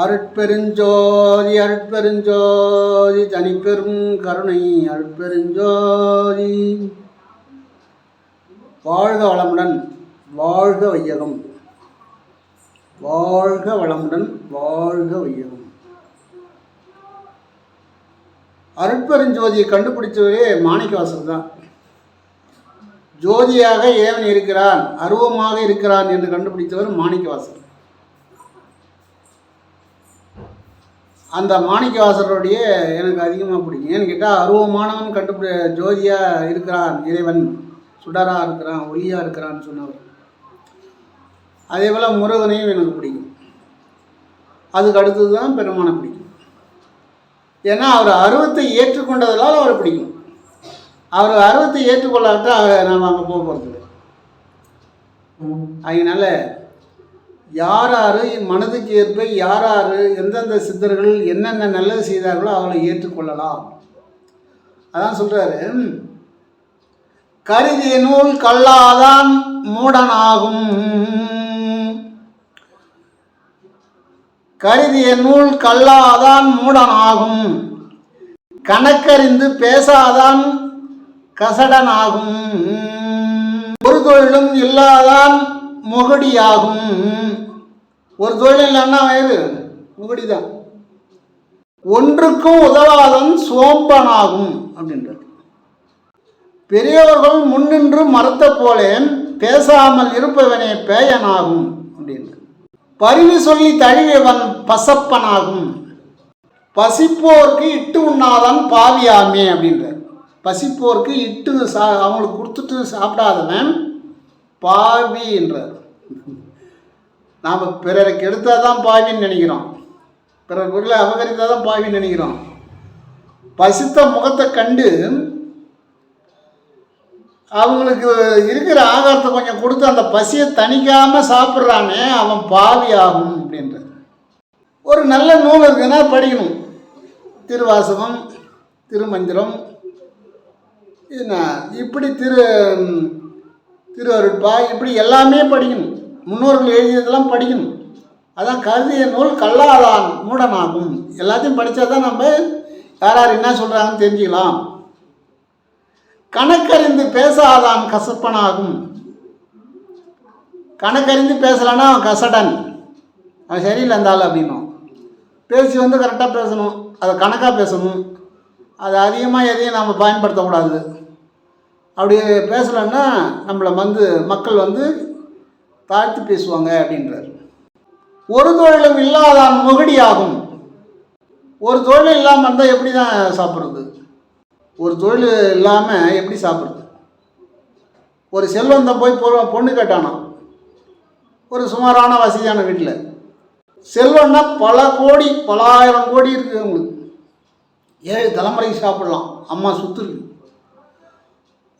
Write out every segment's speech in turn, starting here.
அருட்பெருஞ்சோதி அருட்பெருஞ்சோதி தனிப்பெரும் கருணை அருட்பெருஞ்சோதி. வாழ்க வளமுடன், வாழ்க வையகம். வாழ்க வளமுடன், வாழ்க வையகம். அருட்பெருஞ்சோதியை கண்டுபிடிச்சவரே மாணிக்கவாசகர் தான். ஜோதியாக ஏவன் இருக்கிறான், அருவமாக இருக்கிறான் என்று கண்டுபிடித்தவர் மாணிக்கவாசகர். அந்த மாணிக்கவாசகருடைய எனக்கு அதிகமாக பிடிக்கும். ஏன்னு கேட்டால், அருவமானவன் ஜோதியாக இருக்கிறான் இறைவன், சுடராக இருக்கிறான், ஒளியாக இருக்கிறான்னு சொன்னவர். அதே போல் முருகனையும் எனக்கு பிடிக்கும். அதுக்கு அடுத்தது தான் பெருமானை பிடிக்கும். ஏன்னா அவர் அருவத்தை ஏற்றுக்கொண்டதால் அவரை பிடிக்கும். அவர் அருவத்தை ஏற்றுக்கொள்ளாட்டால் நாம் அங்கே போக போகிறது. அதனால் யார் மனதுக்கு ஏற்ப யார் எந்தெந்த சித்தர்கள் என்னென்ன நல்லது செய்தார்களோ அவளை ஏற்றுக்கொள்ளலாம். அதான் சொல்கிறாரு, கருதிய நூல் கல்லாதான் மூடனாகும். கருதிய நூல் கல்லாதான் மூடனாகும், கணக்கறிந்து பேசாதான் கசடனாகும், ஒரு தொழிலும் இல்லாதான் முகடியாகும். ஒரு தொழில் இல்லைன்னா வயது முகடிதான். ஒன்றுக்கும் உதவாதன் சோம்பனாகும் அப்படின்றது. பெரியவர்கள் முன்னின்று மறுத்த போலே பேசாமல் இருப்பவனே பேயனாகும் அப்படின்றது. பரிவு சொல்லி தழுவியவன் பசப்பனாகும், பசிப்போருக்கு இட்டு உண்ணாதான் பாவியாமே அப்படின்றார். பசிப்போருக்கு இட்டு அவங்களுக்கு கொடுத்துட்டு சாப்பிடாதவன் பாவி என்றார். நாம் பிறரை கெடுத்தால் தான் பாவின்னு நினைக்கிறோம், பிறர் பொருளை அபகரித்தால் தான் பாவின்னு நினைக்கிறோம். பசித்த முகத்தை கண்டு அவங்களுக்கு இருக்கிற ஆகாரத்தை கொஞ்சம் கொடுத்து அந்த பசியை தணிக்காமல் சாப்பிட்றானே அவன் பாவி ஆகும் அப்படின்ற. ஒரு நல்ல நூல் இருக்குன்னா படிக்கணும். திருவாசகம், திருமந்திரம், இப்படி திருவருட்பா, இப்படி எல்லாமே படிக்கணும். முன்னோர்கள் எழுதியதெல்லாம் படிக்கணும். அதான் கருதிய நூல் கல்லாதான் மூடனாகும். எல்லாத்தையும் படித்தா தான் நம்ம யார் என்ன சொல்கிறாங்கன்னு தெரிஞ்சுக்கலாம். கணக்கறிந்து பேசாதான் கசப்பனாகும். கணக்கறிந்து பேசலான்னா அவன் கசடன், அவன் சரியில்லை இருந்தாலும் அப்படின்னும். பேசி கரெக்டாக பேசணும், அதை கணக்காக பேசணும். அது அதிகமாக எதையும் நம்ம பயன்படுத்தக்கூடாது. அப்படி பேசலைன்னா நம்மளை மக்கள் தாழ்த்தி பேசுவாங்க அப்படின்றார். ஒரு தொழிலும் இல்லாதான் முகடி ஆகும். ஒரு தொழில் இல்லாமல் இருந்தால் எப்படி தான் சாப்பிட்றது? ஒரு தொழில் இல்லாமல் எப்படி சாப்பிட்றது? ஒரு செல்வந்தான் போய் பொண்ணு கேட்டானா ஒரு சுமாரான வசதியான வீட்டில். செல்வம்னா பல கோடி, பல ஆயிரம் கோடி இருக்குது அவங்களுக்கு. 7 தலைமுறைக்கு சாப்பிட்லாம், அம்மா சுத்து இருக்கு.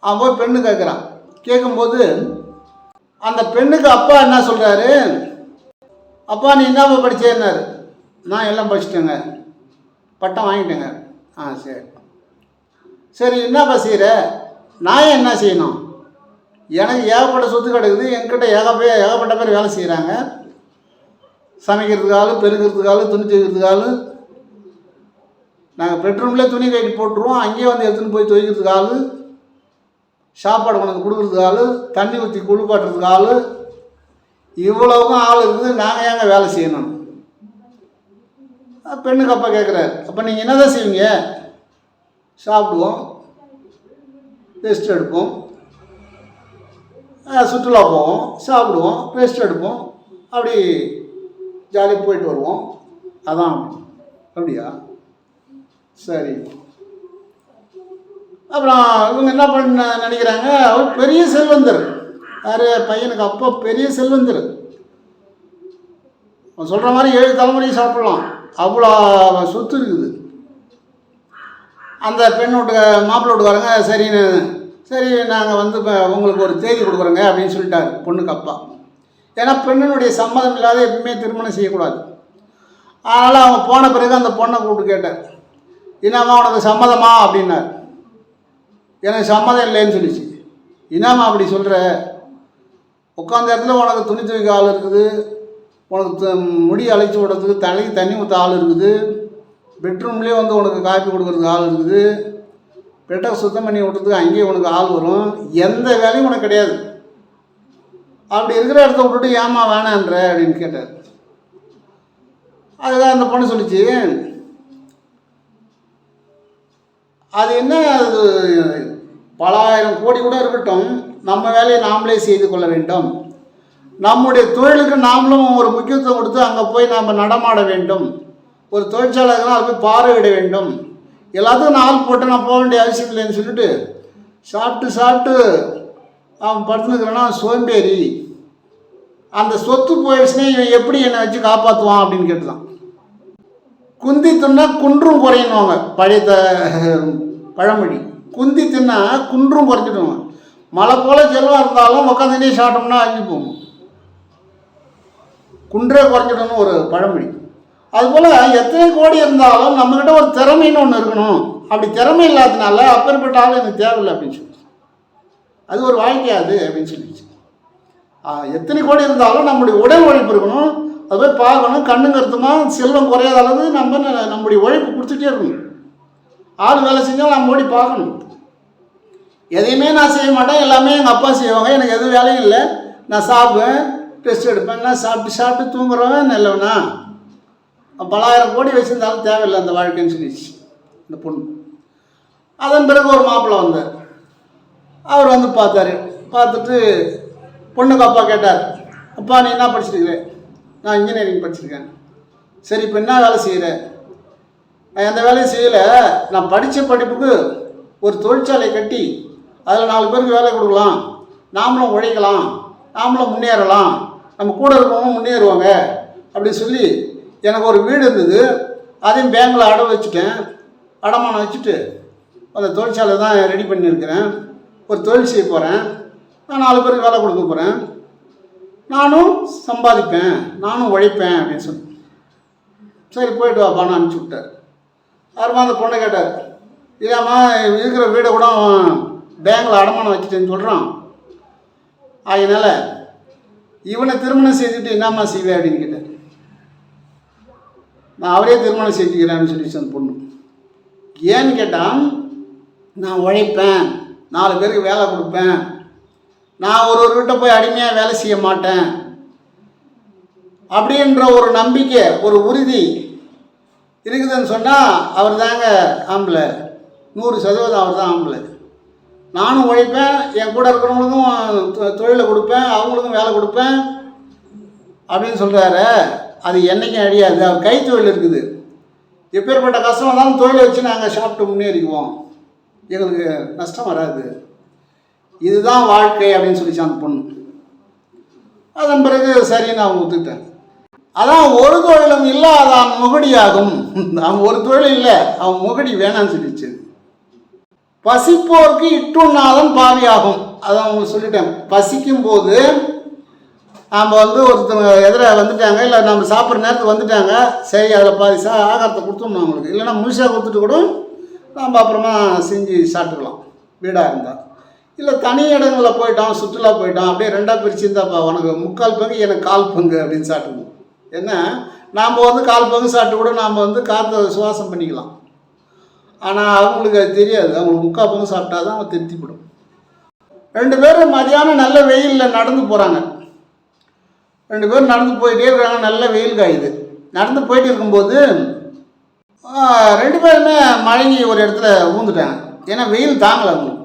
அவன் போய் பெண்ணு கேட்குறான். கேட்கும்போது அந்த பெண்ணுக்கு அப்பா என்ன சொல்கிறாரு, அப்பா நீ என்னப்பா படித்தேன்னாரு. நான் எல்லாம் படிச்சிட்டேங்க, பட்டம் வாங்கிட்டேங்க. சரி சரி, என்னப்பா செய்கிற? நான் என்ன செய்யணும்? எனக்கு ஏகப்பட்ட சொத்து கிடக்குது, என்கிட்ட ஏகப்பட்ட பேர் வேலை செய்கிறாங்க. சமைக்கிறதுக்கு ஆள், பெருக்கிறதுக்கு ஆள், துணி துவைக்கிறதுக்கு ஆள். நாங்கள் பெட்ரூம்லேயே துணி கட்டி போட்டுருவோம், அங்கேயே எடுத்துன்னு போய் துவைக்கிறதுக்கு ஆள், சாப்பாடு கொண்டு கொடுக்குறதுக்கு ஆள், தண்ணி ஊற்றி குளிப்பாட்டுறதுக்கு ஆள். இவ்வளவுக்கும் ஆள் இருக்குது, நாங்கள் ஏங்க வேலை செய்யணும்? பெண்ணுக்கு அப்பா கேட்குறாரு, அப்போ நீங்கள் என்ன தான் செய்வீங்க? சாப்பிடுவோம், ரெஸ்ட் எடுப்போம், சுற்றுலா போவோம், சாப்பிடுவோம், ரெஸ்ட் எடுப்போம், அப்படி ஜாலியாக போயிட்டு வருவோம். அதான். அப்படியா? சரி. அப்புறம் இவங்க என்ன பண்ண நினைக்கிறாங்க, அவர் பெரிய செல்வந்தர். யார்? பையனுக்கு அப்பா பெரிய செல்வந்தர். அவன் சொல்கிற மாதிரி 7 தலைமுறையும் சாப்பிடலாம், அவ்வளோ சொத்து இருக்குது. அந்த பெண் மாப்பிள்ளை வீட்டுக்காரங்க சரி நாங்கள் இப்போ உங்களுக்கு ஒரு தேதி கொடுக்குறோங்க அப்படின்னு சொல்லிட்டாரு பொண்ணுக்கு அப்பா. ஏன்னா பெண்ணினுடைய சம்மதம் இல்லாத எப்பவுமே திருமணம் செய்யக்கூடாது. அதனால் அவங்க போன பிறகு அந்த பொண்ணை கூப்பிட்டு கேட்டார், என்னம்மா உனக்கு சம்மதமா அப்படின்னார். எனக்கு சம்மதம் இல்லைன்னு சொல்லிச்சு. என்னம்மா அப்படி சொல்கிற? உட்காந்த இடத்துல உனக்கு துணி துவைக்க ஆள் இருக்குது, உனக்கு முடி அழைச்சி விடுறதுக்கு தலைக்கு தண்ணி ஊற்ற ஆள் இருக்குது, பெட்ரூம்லேயே வந்து உனக்கு காப்பி கொடுக்குறதுக்கு ஆள் இருக்குது, பெட்டை சுத்தம் பண்ணி விட்றதுக்கு அங்கேயே உனக்கு ஆள் வரும், எந்த வேலையும் உனக்கு கிடையாது. அப்படி இருக்கிற இடத்த விட்டுட்டு ஏமா வேணான்ற அப்படின்னு கேட்டார். அதுதான் அந்த பொண்ணு சொல்லிச்சு, அது என்ன, அது பல ஆயிரம் கோடி கூட இருக்கட்டும், நம்ம வேலையை நாமளே செய்து கொள்ள வேண்டும், நம்முடைய தொழிலுக்கு நாமளும் ஒரு முக்கியத்துவம் கொடுத்து அங்கே போய் நாம் நடமாட வேண்டும், ஒரு தொழிற்சாலைகள் அதை போய் பார்வையிட வேண்டும், எல்லாத்துக்கும் நாள் போட்டு நான் போக வேண்டிய அவசியம் இல்லைன்னு சொல்லிட்டு சாப்பிட்டு அவன் படுத்துனுக்கிறான்னா சோம்பேறி, அந்த சொத்து போயிடுச்சுன்னா இவன் எப்படி என்னை வச்சு காப்பாற்றுவான் அப்படின்னு கேட்டுதான். குந்தி தின்னா குன்றும் குறையணுவாங்க, பழைய பழமொழி. குந்தி தின்னா குன்றும் குறைஞ்சிடுவாங்க. மழை போல செல்வம் இருந்தாலும் உட்காந்துட்டே சாப்பிட்டோம்னா அழிஞ்சு போகும், குன்றே குறைஞ்சிடணும் ஒரு பழமொழி. அதுபோல் எத்தனை கோடி இருந்தாலும் நம்மக்கிட்ட ஒரு திறமைன்னு ஒன்று இருக்கணும். அப்படி திறமை இல்லாததுனால அப்பேற்பட்ட ஆள் எனக்கு தேவையில்லை அப்படின்னு சொல்லி, அது ஒரு வாழ்க்கையாது அப்படின்னு சொல்லிடுச்சு. எத்தனை கோடி இருந்தாலும் நம்முடைய உடல் உழைப்பு இருக்கணும், அது போய் பார்க்கணும், கண்ணுங்கருத்துமாக செல்வம் குறையாத அளவு நம்முடைய உழைப்பு கொடுத்துட்டே இருக்கணும். ஆள் வேலை செஞ்சாலும் நம்ம ஓடி பார்க்கணும். எதையுமே நான் செய்ய மாட்டேன், எல்லாமே எங்கள் அப்பா செய்வாங்க, எனக்கு எதுவும் வேலையும் இல்லை, நான் சாப்பிடுவேன், டெஸ்ட் எடுப்பேன், நான் சாப்பிட்டு தூங்குறவன் நல்லவனா, பலாயிரம் கோடி வச்சுருந்தாலும் தேவையில்லை அந்த வாழ்க்கைன்னு சொல்லிடுச்சு இந்த பொண்ணு. அதன் பிறகு ஒரு மாப்பிள்ளை வந்தார். அவர் வந்து பார்த்துட்டு பொண்ணுக்கு அப்பா கேட்டார், அப்பா நீ என்ன படிச்சிருக்கிற? நான் இன்ஜினியரிங் படிச்சிருக்கேன். சரி, இப்போ என்ன வேலை செய்கிற? நான் எந்த வேலையும் செய்யலை, நான் படித்த படிப்புக்கு ஒரு தொழிற்சாலை கட்டி அதில் 4 பேருக்கு வேலை கொடுக்கலாம், நாமளும் உழைக்கலாம், நாமளும் முன்னேறலாம், நம்ம கூட இருக்கவங்க முன்னேறுவாங்க அப்படின்னு சொல்லி எனக்கு ஒரு வீடு இருந்தது, அதையும் பேங்கில் அடமானம் வச்சுட்டு அந்த தொழிற்சாலை தான் ரெடி பண்ணியிருக்கிறேன், ஒரு தொழில் செய்ய போகிறேன், நான் 4 பேருக்கு வேலை கொடுக்க போகிறேன், நானும் சம்பாதிப்பேன், நானும் உழைப்பேன் அப்படின்னு சொல்லி, சரி போயிட்டு வாப்பான்னு அனுப்பிச்சி விட்டார். அப்புறமா அந்த பொண்ணை கேட்டார், இதாம்மா இருக்கிற வீடை கூட பேங்கில் அடமானம் வச்சுட்டேன்னு சொல்கிறான், அதனால் இவனை திருமணம் செஞ்சுட்டு என்னம்மா செய்வேன் அப்படின்னு கேட்டார். நான் அவரே திருமணம் செஞ்சுக்கிறேன்னு சொல்லிச்சு அந்த பொண்ணு. ஏன்னு கேட்டால், நான் உழைப்பேன், 4 பேருக்கு வேலை கொடுப்பேன், நான் ஒருவர்கிட்ட போய் அடிமையாக வேலை செய்ய மாட்டேன் அப்படின்ற ஒரு நம்பிக்கை, ஒரு உறுதி இருக்குதுன்னு சொன்னால் அவர் தாங்க ஆம்பளை, 100% அவர் தான் ஆம்பளை. நானும் உழைப்பேன், என் கூட இருக்கிறவங்களுக்கும் தொழிலை கொடுப்பேன், அவங்களுக்கும் வேலை கொடுப்பேன் அப்படின்னு சொல்கிறாரு. அது என்றைக்கும் அழியாது, அவர் கைத்தொழில் இருக்குது. எப்பேற்பட்ட கஷ்டம் வந்தாலும் தொழிலை வச்சு நாங்கள் சாப்பிட்டு முன்னேறிக்குவோம், எங்களுக்கு நஷ்டம் வராது, இதுதான் வாழ்க்கை அப்படின்னு சொல்லிச்சு அந்த பொண்ணு. அதன் பிறகு சரின்னு அவங்க ஒத்துக்கிட்டேன். அதான் ஒரு தொழிலும் இல்லை அதான் முகடியாகும். அவன் ஒரு தொழில் இல்லை, அவன் முகடி வேணான்னு சொல்லிச்சு. பசிப்போருக்கு இட்டுண்ணாதன் பாவியாகும், அதான் உங்களுக்கு சொல்லிட்டேன். பசிக்கும் போது நாம் வந்து ஒருத்தவங்க எதிர வந்துட்டாங்க, இல்லை நம்ம சாப்பிட்ற நேரத்துக்கு வந்துட்டாங்க, சரி அதில் பாதி ஆகாரத்தை கொடுத்துடணும் அவங்களுக்கு, இல்லைன்னா முழுசாக கொடுத்துட்டு கூட நம்ம அப்புறமா செஞ்சு சாப்பிட்டுக்கலாம் வீடாக இருந்தால். இல்லை தனி இடங்களில் போயிட்டோம், சுற்றுலா போயிட்டோம், அப்படியே 2ஆக பிரிச்சுருந்தாப்பா, உனக்கு 3/4 பங்கு எனக்கு 1/4 பங்கு அப்படின்னு சாப்பிட்டுக்கணும். ஏன்னா நாம் வந்து 1/4 பங்கு சாப்பிட்டு கூட நாம் வந்து காற்றை சுவாசம் பண்ணிக்கலாம். ஆனால் அவங்களுக்கு அது தெரியாது, அவங்களுக்கு 3/4 பங்கு சாப்பிட்டா தான் அவங்க திருப்திப்படும். 2 பேரும் மதியானம் நல்ல வெயிலில் நடந்து போகிறாங்க. 2 பேரும் நடந்து போயிட்டே இருக்கிறாங்க, நல்ல வெயில் காயுது. நடந்து போயிட்டு இருக்கும்போது 2 பேருமே மழங்கி ஒரு இடத்துல ஊந்துட்டாங்க. ஏன்னா வெயில் தாங்கலை அவங்களுக்கு.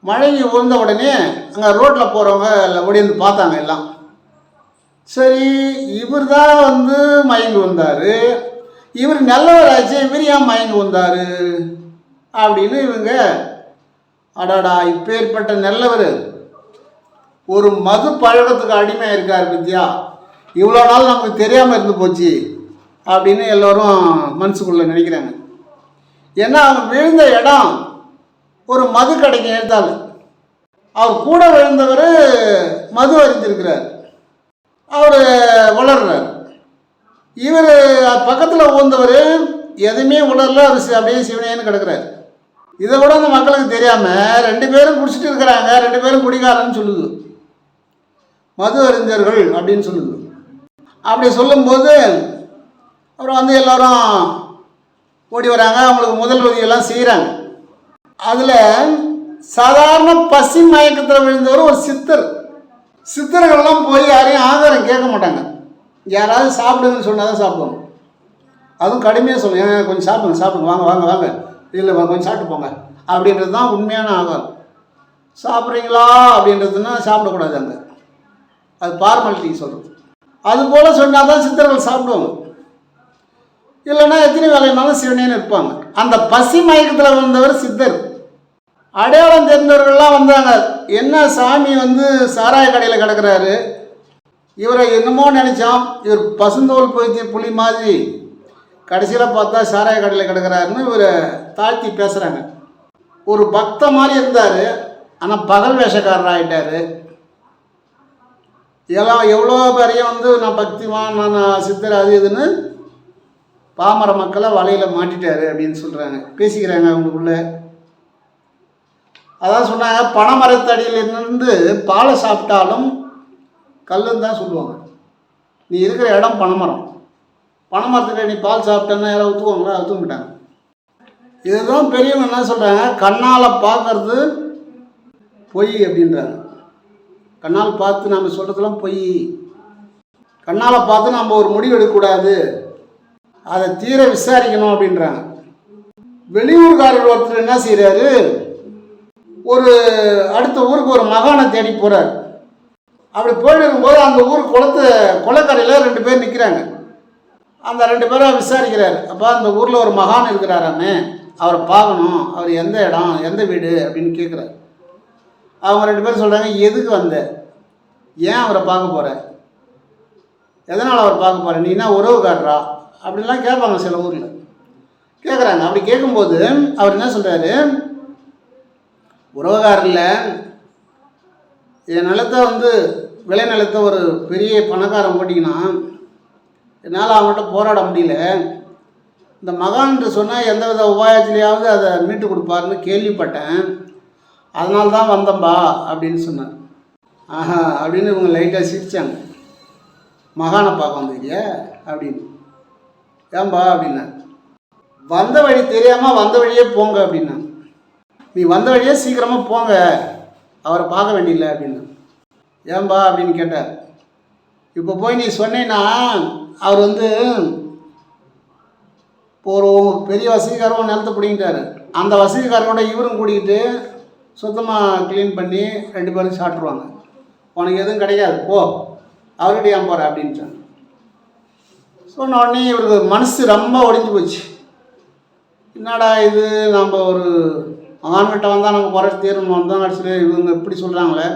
மழங்கி ஊர்ந்த உடனே அங்கே ரோட்டில் போகிறவங்க ஓடிந்து பார்த்தாங்க எல்லாம். சரி, இவர் தான் வந்து மயங்கி வந்தார், இவர் நல்லவராச்சு, இவர் ஏன் மயங்கி வந்தார் அப்படின்னு இவங்க, அடாடா இப்பேற்பட்ட நல்லவர் ஒரு மது பழக்கத்துக்கு அடிமையாக இருக்கார் பத்தியா, இவ்வளோ நாள் நமக்கு தெரியாமல் இருந்து போச்சு அப்படின்னு எல்லோரும் மனசுக்குள்ளே நினைக்கிறாங்க. ஏன்னா அவர் விழுந்த இடம் ஒரு மது கடைக்கு எடுத்தால், அவர் கூட விழுந்தவர் மது அறிஞ்சிருக்கிறார், அவர் வளர்றார். இவர் பக்கத்தில் ஊர்ந்தவர் எதுவுமே உணரல, அவர் அப்படியே சிவனேன்னு கிடக்கிறார். இதை கூட அந்த மக்களுக்கு தெரியாமல் 2 பேரும் குடிச்சிட்டு இருக்கிறாங்க, 2 பேரும் குடிகாரன்னு சொல்லுது, மது அறிஞர்கள் அப்படின்னு சொல்லுது. அப்படி சொல்லும்போது அப்புறம் வந்து எல்லோரும் ஓடி வராங்க, அவங்களுக்கு முதல் உதவியெல்லாம் செய்கிறாங்க. அதில் சாதாரண பசி மயக்கத்தில் விழுந்தவர் ஒரு சித்தர். சித்தர்கள்லாம் போய் யாரையும் ஆகாரம் கேட்க மாட்டாங்க, யாராவது சாப்பிடுங்கன்னு சொன்னால் தான் சாப்பிடுவாங்க. அதுவும் கடுமையாக சொல்லுங்கள், கொஞ்சம் சாப்பிடுங்க சாப்பிடுங்க, வாங்க வாங்க வாங்க, இல்லை கொஞ்சம் சாப்பிட்டு போங்க அப்படின்றது தான் உண்மையான ஆகாரம். சாப்பிட்றீங்களா அப்படின்றதுன்னா சாப்பிடக்கூடாது, அங்கே அது ஃபார்மாலிட்டி சொல்கிறது. அதுபோல் சொன்னால் தான் சித்தர்கள் சாப்பிடுவாங்க, இல்லைன்னா எத்தனை வேலைனாலும் சிவனேன்னு இருப்பாங்க. அந்த பசி மயக்கத்தில் வந்தவர் சித்தர். அடையாளம் தெரிந்தவர்கள்லாம் வந்தாங்க, என்ன சாமி வந்து சாராய கடையில் கிடக்கிறாரு, இவரை என்னமோ நினச்சான், இவர் பசுந்தோல் போயிடுச்சு புலி மாதிரி, கடைசியில் பார்த்தா சாராய கடையில் கிடக்கிறாருன்னு இவரை தாழ்த்தி பேசுகிறாங்க. ஒரு பக்த மாதிரி இருந்தார், ஆனால் பகல் வேஷக்காரர் ஆகிட்டார். எல்லாம் எவ்வளோ பேரையும் வந்து நான் பக்திவான், நான் சித்தர், அது இதுன்னு பாமர மக்களை வலையில் மாட்டிட்டாரு அப்படின்னு சொல்கிறாங்க, பேசிக்கிறாங்க அவங்களுக்குள்ள. அதான் சொன்னாங்க, பனைமரத்தடியிலிருந்து பாலை சாப்பிட்டாலும் கல்லுன்னு தான் சொல்லுவாங்க. நீ இருக்கிற இடம் பனைமரம், பனைமரத்தில் நீ பால் சாப்பிட்டேன்னா யாராவது ஊற்றுவாங்களா? ஊற்ற மாட்டாங்க. இதுதான் பெரியவங்க என்ன சொல்கிறாங்க, கண்ணால் பார்க்கறது பொய் அப்படின்றாங்க. கண்ணால் பார்த்து நம்ம சொல்கிறதுலாம் பொய். கண்ணால் பார்த்து நம்ம ஒரு முடிவு எடுக்கக்கூடாது, அதை தீர விசாரிக்கணும் அப்படின்றாங்க. வெளியூர்காரர் ஒருத்தர் என்ன செய்கிறாரு, ஒரு அடுத்த ஊருக்கு ஒரு மகானை தேடி போகிறார். அப்படி போயிருக்கும்போது அந்த ஊர் கொலைக்கரையில் 2 பேர் நிற்கிறாங்க. அந்த 2 பேரை விசாரிக்கிறார். அப்போ அந்த ஊரில் ஒரு மகான் இருக்கிறாராமே, அவரை பார்க்கணும், அவர் எந்த இடம், எந்த வீடு அப்படின்னு கேட்குறாரு. அவங்க 2 பேரும் சொல்கிறாங்க, எதுக்கு வந்த, ஏன் அவரை பார்க்க போகிற, எதனால் அவர் பார்க்க போகிற, நீ என்ன உறவுக்காரரா அப்படின்லாம் கேட்பாங்க சில ஊரில், கேட்குறாங்க. அப்படி கேட்கும்போது அவர் என்ன சொல்கிறாரு, உறவுகாரில் என் நிலத்தை வந்து விளை நிலத்தை ஒரு பெரிய பணக்காரன் போட்டிங்கன்னா என்னால் அவங்கள்ட்ட போராட முடியல, இந்த மகான்ட்டு சொன்னால் எந்த வித உபாயத்திலேயாவது அதை மீட்டு கொடுப்பாருன்னு கேள்விப்பட்டேன், அதனால தான் வந்தம்பா அப்படின்னு சொன்னார். ஆஹா அப்படின்னு இவங்க லைட்டாக சிரித்தாங்க. மகானை பார்க்க வந்தீங்க அப்படின்னு, ஏன்பா அப்படின்னா, வந்த வழி தெரியாமல் வந்த வழியே போங்க அப்படின்னா, நீ வந்த வழியே சீக்கிரமாக போங்க, அவரை பார்க்க வேண்டியில்லை அப்படின்னு. ஏன்பா அப்படின்னு கேட்டார். இப்போ போய் நீ சொன்னேன்னா அவர் வந்து இப்போ ஒரு பெரிய வசதிக்காரங்க நிலத்தை பிடிங்கிட்டாரு, அந்த வசதிக்காரனோட இவரும் கூட்டிக்கிட்டு சுத்தமாக க்ளீன் பண்ணி 2 பேரும் சாப்பிட்ருவாங்க, உனக்கு எதுவும் கிடைக்காது, போ, அவர்கிட்ட ஏன் போகிற அப்படின்ட்டாங்க. சொன்ன உடனே இவருக்கு மனசு ரொம்ப ஒடிஞ்சு போச்சு. என்னடா இது, நம்ம ஒரு மகான்கிட்ட வந்தால் நம்ம குறை தீரணும் வந்தால் கடைசியில் இவங்க இப்படி சொல்கிறாங்களே,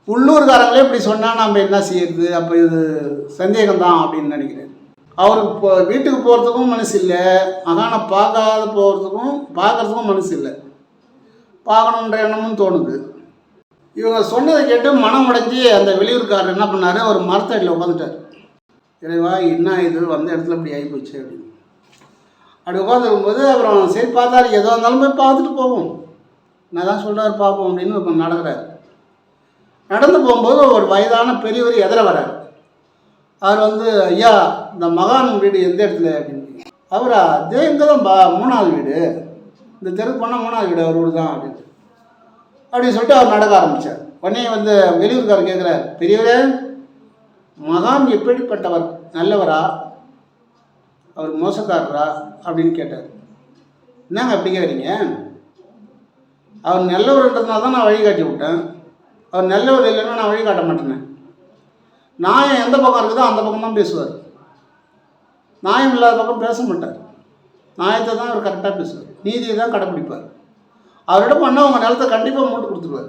உள்ளூர்காரங்களே இப்படி சொன்னால் நம்ம என்ன செய்யறது, அப்போ இது சந்தேகம்தான் அப்படின்னு நினைக்கிறேன். அவருக்கு இப்போ வீட்டுக்கு போகிறதுக்கும் மனசு இல்லை, மகானை பார்க்கறதுக்கும் மனசு இல்லை, பார்க்கணுன்ற எண்ணமும் தோணுது. இவங்க சொன்னதை கேட்டு மனம் உடைஞ்சி அந்த வெளியூர்காரர் என்ன பண்ணார், ஒரு மரத்தடியில் உட்காந்துட்டார். இறைவா என்ன இது வந்த இடத்துல இப்படி ஆகிப்போச்சு அப்படின்னு. அப்படி உட்காந்துருக்கும்போது அப்புறம் சரி பார்த்தாரு, எதோ இருந்தாலும் போய் பார்த்துட்டு போவோம், நான் தான் சொல்கிறார் பார்ப்போம் அப்படின்னு இப்போ நடக்கிறார். நடந்து போகும்போது ஒரு வயதான பெரியவர் எதிர வர்றார். அவர் வந்து, ஐயா இந்த மகான் வீடு எந்த இடத்துல அப்படின்னு. அவரா, அதே இங்கே தான் 3வது வீடு, இந்த தெருக்கு போனால் 3வது வீடு அவர் வீடு தான் அப்படின்னு அப்படின்னு சொல்லிட்டு அவர் நடக்க ஆரம்பித்தார். உடனே வந்து வெளியூர்காரர் கேட்குறார், பெரியவரே மகான் எப்படிப்பட்டவர், நல்லவரா அவர் மோசக்காரரா அப்படின்னு கேட்டார். என்னங்க அப்படி கேட்குறீங்க, அவர் நல்லவர்ன்றதுனால தான் நான் வழிகாட்டி விட்டேன், அவர் நல்லவர் இல்லைன்னா நான் வழிகாட்ட மாட்டேனே. நியாயம் எந்த பக்கம் இருக்குதோ அந்த பக்கம் தான் பேசுவார், நியாயம் இல்லாத பக்கம் பேச மாட்டார், நியாயத்தை தான் அவர் கரெக்டாக பேசுவார், நீதியை தான் கடைப்பிடிப்பார். அவரிடம் பண்ணால் உங்கள் நிலத்தை கண்டிப்பாக மூட்டு கொடுத்துருவார்.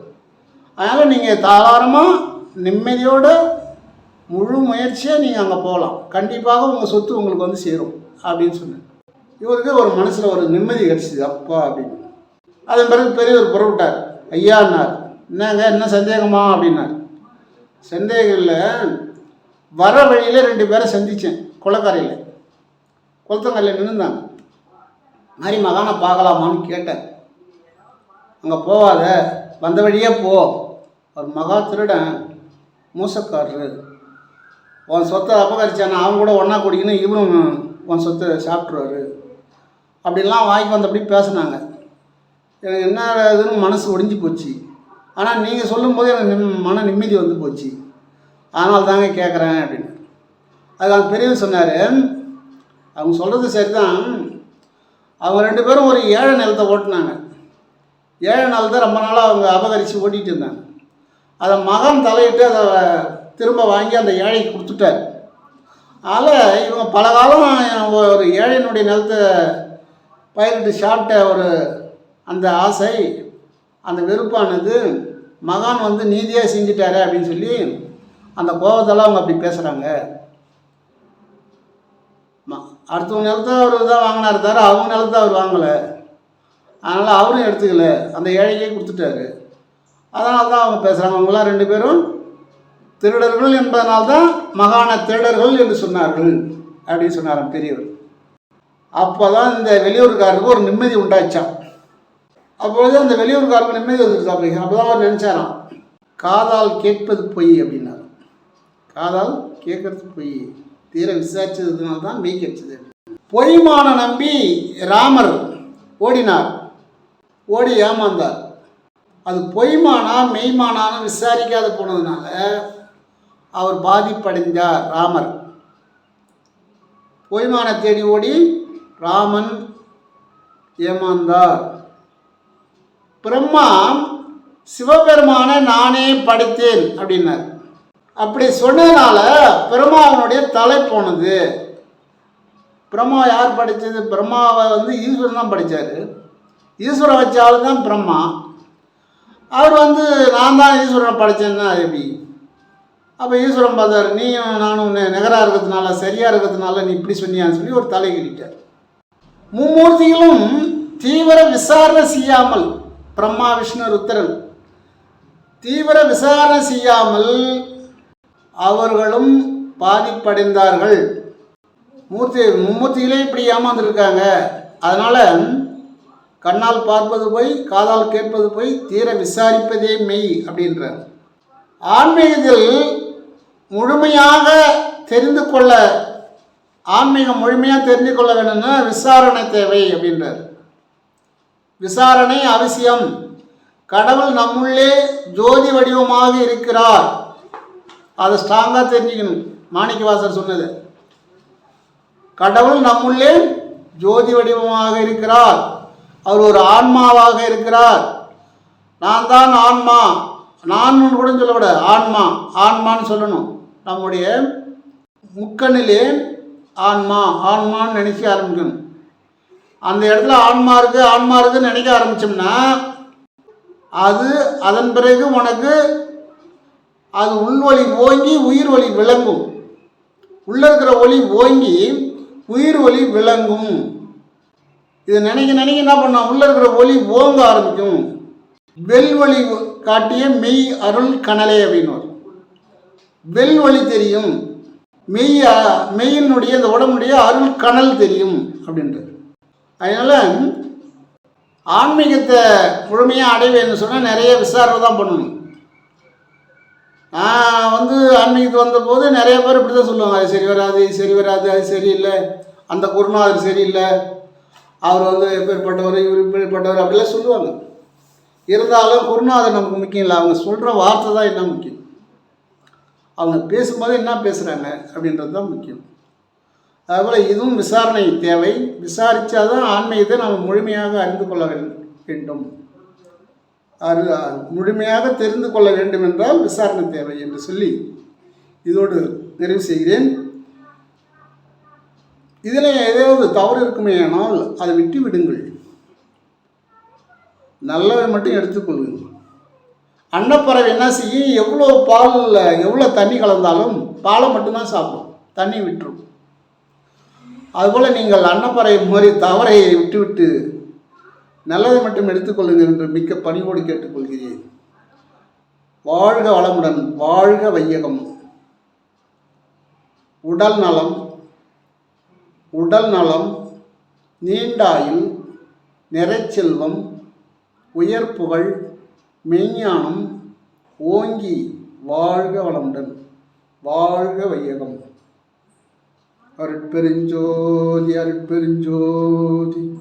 அதனால் நீங்கள் தாராளமாக நிம்மதியோட முழு முயற்சியாக நீங்கள் அங்கே போகலாம், கண்டிப்பாக உங்கள் சொத்து உங்களுக்கு வந்து சேரும் அப்படின்னு சொன்னேன். இவருக்கு ஒரு மனசில் ஒரு நிம்மதி கிடச்சிது, அப்பா அப்படின்னு. அதன் பிறகு பெரியவர் புறப்பட்டார். ஐயான்னார், என்னங்க என்ன சந்தேகமா அப்படின்னார். சந்தேகம் இல்லை, வர வழியில் 2 பேரை சந்தித்தேன், குளக்கரையில் குளத்தங்கரையில் நின்றுந்தாங்க. மாதிரி மகானை பார்க்கலாமான்னு கேட்டேன். அங்கே போகாத, வந்த வழியே போ, ஒரு மகா திருடன் மோசக்காரரு, உன் சொத்தை அபகரிச்சானா அவன் கூட ஒன்றா குடிக்கணும், இவரும் உன் சொத்தை சாப்பிட்ருவாரு அப்படின்லாம் வாய்க்கு வந்தபடி பேசுனாங்க. எனக்கு என்ன இதுன்னு மனசு ஒடிஞ்சு போச்சு. ஆனால் நீங்கள் சொல்லும்போது எனக்கு மன நிம்மதி வந்து போச்சு. அதனால தாங்க கேட்குறேன் அப்படின்னு. அதுக்கு பெரியவர் சொன்னார், அவங்க சொல்கிறது சரிதான். அவங்க 2 பேரும் ஒரு ஏழை நிலத்தை ஓட்டினாங்க. ஏழை நிலத்தை ரொம்ப நாளாக அவங்க அபகரித்து ஓட்டிகிட்டு இருந்தாங்க. அதை மகன் தலையிட்டு அதை திரும்ப வாங்கி அந்த ஏழைக்கு கொடுத்துட்டார். அதனால் இவங்க பல காலம் ஒரு ஏழையினுடைய நிலத்தை பயிரிட்டு சாப்பிட்ட ஒரு அந்த ஆசை, அந்த வெறுப்பானது மகான் வந்து நீதியாக செஞ்சிட்டாரு அப்படின்னு சொல்லி அந்த கோபத்தெல்லாம் அவங்க அப்படி பேசுகிறாங்க. அடுத்தவங்க நிலத்தை அவர் தான் வாங்கினார் தவிர அவங்க நிலத்தை அவர் வாங்கலை. அதனால் அவரும் எடுத்துக்கல, அந்த ஏழைக்கே கொடுத்துட்டாரு. அதனால தான் அவங்க பேசுகிறாங்க. அவங்களாம் 2 பேரும் திருடர்கள் என்பதனால்தான் மகான திருடர்கள் என்று சொன்னார்கள் அப்படின்னு சொன்னாராம் பெரியவர். அப்போ தான் இந்த வெளியூர்காரருக்கு ஒரு நிம்மதி உண்டாச்சான். அப்பொழுது அந்த வெளியூர்காரருக்கு நிம்மதி வந்துருச்சா அப்படி. அப்போ தான் அவர் நினச்சாராம், காதால் கேட்பது பொய் அப்படின்னாரு. காதால் கேட்கறது பொய், தீர விசாரிச்சதுனால தான் மெய் கிடைச்சது. பொய்மான நம்பி ராமர் ஓடினார், ஓடி ஏமாந்தார். அது பொய்மானா மெய்மானான்னு விசாரிக்காத போனதுனால அவர் பாதிப்படைந்தார் ராமர். பொய்மான தேடி ஓடி ராமன் ஏமாந்தார். பிரம்மா சிவபெருமான நானே படைத்தேன் அப்படின்னார். அப்படி சொன்னதுனால பிரம்மாவனுடைய தலை போனது. பிரம்மா யார் படைத்தது? பிரம்மாவை வந்து ஈஸ்வரன் தான் படைத்தார். ஈஸ்வரன் வச்சாலும் தான் பிரம்மா. அவர் வந்து நான் தான் ஈஸ்வரனை படைத்தேன்னா அது எப்படி? அப்போ ஈஸ்வரன் பார்த்தார், நீயும் நானும் நிகராக இருக்கிறதுனால சரியாக இருக்கிறதுனால நீ இப்படி சொன்னியான்னு சொல்லி ஒரு தலை கிட்டார். மும்மூர்த்திகளும் தீவிர விசாரணை செய்யாமல், பிரம்மா விஷ்ணு ருத்ரன் தீவிர விசாரணை செய்யாமல் அவர்களும் பாதிப்படைந்தார்கள். மும்மூர்த்திகளே இப்படி ஏமாந்துருக்காங்க. அதனால் கண்ணால் பார்ப்பது போய், காதால் கேட்பது போய், தீர விசாரிப்பதே மெய் அப்படின்றார். ஆன்மீகத்தில் முழுமையாக தெரிந்து கொள்ள, ஆன்மீகம் முழுமையாக தெரிந்து கொள்ள வேணும்னா விசாரணை தேவை அப்படின்றார். விசாரணை அவசியம். கடவுள் நம்முள்ளே ஜோதி வடிவமாக இருக்கிறார், அதை ஸ்ட்ராங்காக தெரிஞ்சுக்கணும். மாணிக்கவாசர் சொன்னது, கடவுள் நம்முள்ளே ஜோதி வடிவமாக இருக்கிறார், அவர் ஒரு ஆன்மாவாக இருக்கிறார். நான் தான் ஆன்மா, நான் கூட சொல்லக்கூடாது, ஆன்மா ஆன்மான்னு சொல்லணும். நம்முடைய முக்கண்ணிலே ஆன்மா ஆன்மான்னு நினைக்க ஆரம்பிக்கணும். அந்த இடத்துல ஆன்மா இருக்குது ஆன்மா இருக்குன்னு நினைக்க ஆரம்பித்தோம்னா அது அதன் பிறகு உனக்கு அது உள்வொளி ஓங்கி உயிர் ஒளி விளங்கும். உள்ளே இருக்கிற ஒளி ஓங்கி உயிர் ஒளி விளங்கும். இது நினைக்க நினைக்க என்ன பண்ணால் உள்ளே இருக்கிற ஒளி ஓங்க ஆரம்பிக்கும். வெல்வொளி காட்டிய மெய் அருள் கனலே அப்படின்னு வரும். வெல்வொளி தெரியும், மெய்யினுடைய இந்த உடம்புடைய அருள் கனல் தெரியும் அப்படின்றது. அதனால் ஆன்மீகத்தை முழுமையாக அடைவேன்னு சொன்னால் நிறைய விசாரணை தான் பண்ணணும். நான் வந்து ஆன்மீகத்துக்கு வந்தபோது நிறைய பேர் இப்படி தான் சொல்லுவாங்க, அது சரி வராது, இது சரி வராது, அது சரியில்லை, அந்த குருநாதர் சரியில்லை, அவர் வந்து எப்பேற்பட்டவர், இவர் இப்பேற்பட்டவர் அப்படிலாம் சொல்லுவாங்க. இருந்தாலும் குருநாதர் நமக்கு முக்கியம் இல்லை, அவங்க சொல்கிற வார்த்தை தான் என்ன முக்கியம், அவங்க பேசும்போது என்ன பேசுகிறாங்க அப்படின்றது தான் முக்கியம். அதுபோல் இதுவும் விசாரணை தேவை. விசாரித்தா தான் ஆன்மீகத்தை நம்ம முழுமையாக அறிந்து கொள்ள வேண்டும். முழுமையாக தெரிந்து கொள்ள வேண்டும் என்றால் விசாரணை தேவை என்று சொல்லி இதோடு நிறைவு செய்கிறேன். இதில் ஏதாவது தவறு இருக்குமே ஆனால் அதை விட்டு விடுங்கள், நல்லவை மட்டும் எடுத்துக்கொள்ளுங்கள். அன்னப்பறவை என்ன செய்யும், எவ்வளோ பாலில் எவ்வளோ தண்ணி கலந்தாலும் பாலை மட்டும்தான் சாப்பிடும், தண்ணி விட்டுரும். அதுபோல் நீங்கள் அன்னப்பறவை மாதிரி தவறை விட்டுவிட்டு நல்லதை மட்டும் எடுத்துக்கொள்ளுங்கள் என்று மிக்க பணிவோடு கேட்டுக்கொள்கிறேன். வாழ்க வளமுடன், வாழ்க வையகம். உடல் நலம், நீண்டாயுள், நிறைச்செல்வம், உயர் புகழ், மெய்ஞானம் ஓங்கி வாழ்க வளமுடன். வாழ்க வையகம். அருட்பெருஞ்சோதி அருட்பெருஞ்சோதி.